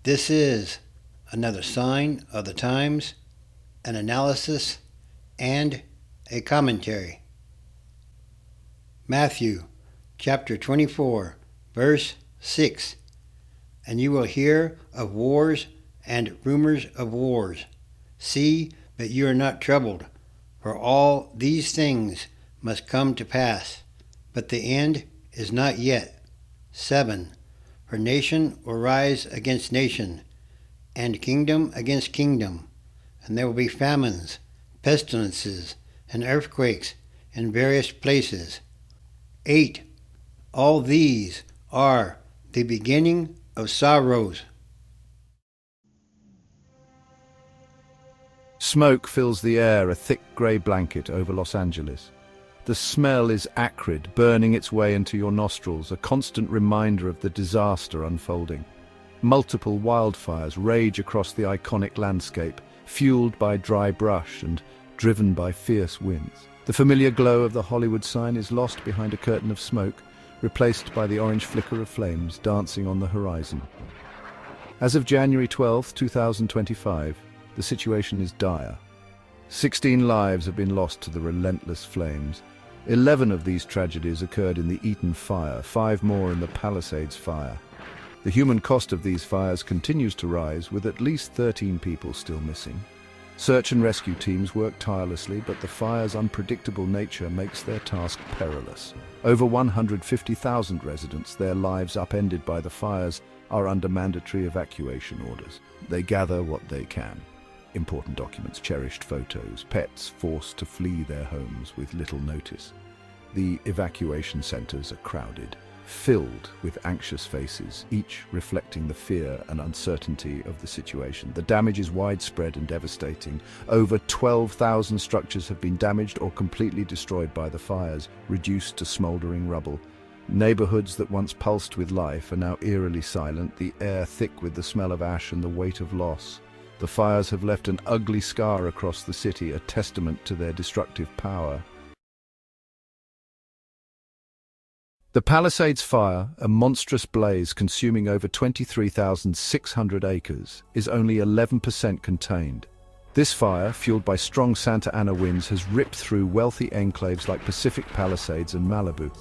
This is another sign of the times, an analysis, and a commentary. Matthew chapter 24, verse 6. And you will hear of wars and rumors of wars. See that you are not troubled, for all these things must come to pass, but the end is not yet. 7. For nation will rise against nation, and kingdom against kingdom, and there will be famines, pestilences, and earthquakes in various places. 8. All these are the beginning of sorrows. Smoke fills the air, a thick grey blanket over Los Angeles. The smell is acrid, burning its way into your nostrils, a constant reminder of the disaster unfolding. Multiple wildfires rage across the iconic landscape, fueled by dry brush and driven by fierce winds. The familiar glow of the Hollywood sign is lost behind a curtain of smoke, replaced by the orange flicker of flames dancing on the horizon. As of January 12, 2025, the situation is dire. 16 lives have been lost to the relentless flames. 11 of these tragedies occurred in the Eaton fire, 5 more in the Palisades fire. The human cost of these fires continues to rise, with at least 13 people still missing. Search and rescue teams work tirelessly, but the fire's unpredictable nature makes their task perilous. Over 150,000 residents, their lives upended by the fires, are under mandatory evacuation orders. They gather what they can. Important documents, cherished photos, pets forced to flee their homes with little notice. The evacuation centers are crowded, filled with anxious faces, each reflecting the fear and uncertainty of the situation. The damage is widespread and devastating. Over 12,000 structures have been damaged or completely destroyed by the fires, reduced to smoldering rubble. Neighborhoods that once pulsed with life are now eerily silent, the air thick with the smell of ash and the weight of loss. The fires have left an ugly scar across the city, a testament to their destructive power. The Palisades fire, a monstrous blaze consuming over 23,600 acres, is only 11% contained. This fire, fueled by strong Santa Ana winds, has ripped through wealthy enclaves like Pacific Palisades and Malibu,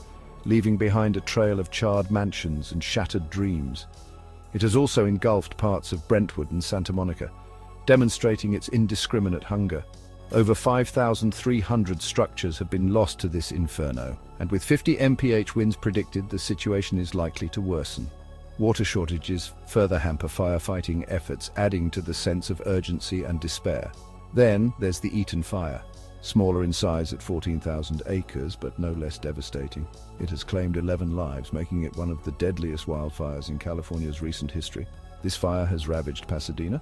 leaving behind a trail of charred mansions and shattered dreams. It has also engulfed parts of Brentwood and Santa Monica, demonstrating its indiscriminate hunger. Over 5,300 structures have been lost to this inferno, and with 50 mph winds predicted, the situation is likely to worsen. Water shortages further hamper firefighting efforts, adding to the sense of urgency and despair. Then there's the Eaton fire. Smaller in size at 14,000 acres, but no less devastating. It has claimed 11 lives, making it one of the deadliest wildfires in California's recent history. This fire has ravaged Pasadena,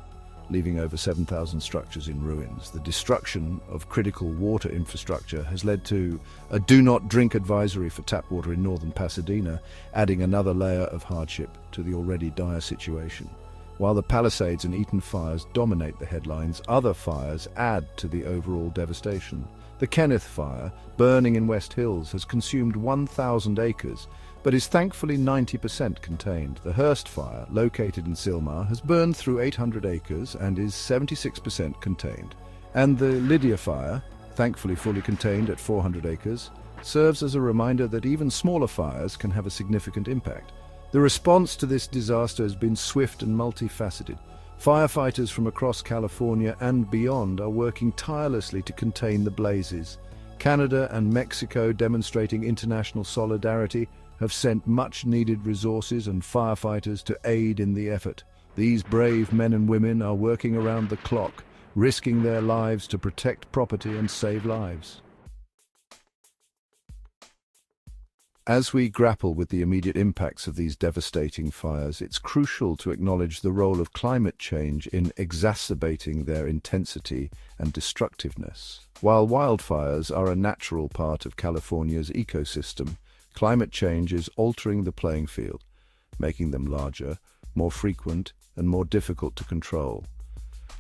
leaving over 7,000 structures in ruins. The destruction of critical water infrastructure has led to a do-not-drink advisory for tap water in northern Pasadena, adding another layer of hardship to the already dire situation. While the Palisades and Eaton fires dominate the headlines, other fires add to the overall devastation. The Kenneth fire, burning in West Hills, has consumed 1,000 acres, but is thankfully 90% contained. The Hearst fire, located in Sylmar, has burned through 800 acres and is 76% contained. And the Lydia fire, thankfully fully contained at 400 acres, serves as a reminder that even smaller fires can have a significant impact. The response to this disaster has been swift and multifaceted. Firefighters from across California and beyond are working tirelessly to contain the blazes. Canada and Mexico, demonstrating international solidarity, have sent much-needed resources and firefighters to aid in the effort. These brave men and women are working around the clock, risking their lives to protect property and save lives. As we grapple with the immediate impacts of these devastating fires, it's crucial to acknowledge the role of climate change in exacerbating their intensity and destructiveness. While wildfires are a natural part of California's ecosystem, climate change is altering the playing field, making them larger, more frequent, and more difficult to control.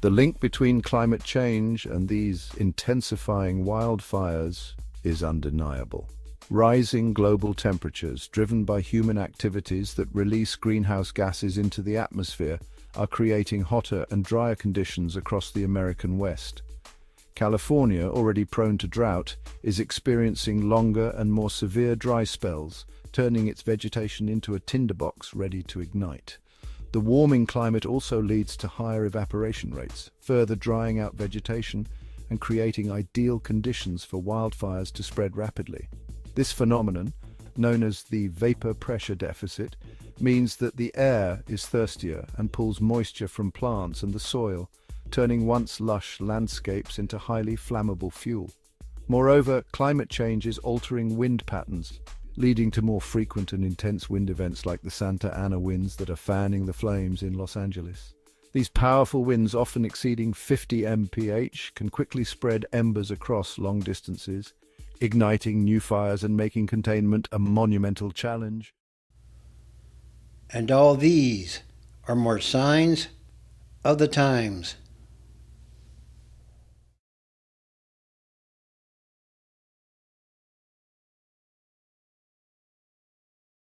The link between climate change and these intensifying wildfires is undeniable. Rising global temperatures driven by human activities that release greenhouse gases into the atmosphere are creating hotter and drier conditions across the American West. California, already prone to drought, is experiencing longer and more severe dry spells, turning its vegetation into a tinderbox ready to ignite. The warming climate also leads to higher evaporation rates, further drying out vegetation and creating ideal conditions for wildfires to spread rapidly. This phenomenon, known as the vapor pressure deficit, means that the air is thirstier and pulls moisture from plants and the soil, turning once lush landscapes into highly flammable fuel. Moreover, climate change is altering wind patterns, leading to more frequent and intense wind events like the Santa Ana winds that are fanning the flames in Los Angeles. These powerful winds, often exceeding 50 mph, can quickly spread embers across long distances, igniting new fires and making containment a monumental challenge. And all these are more signs of the times.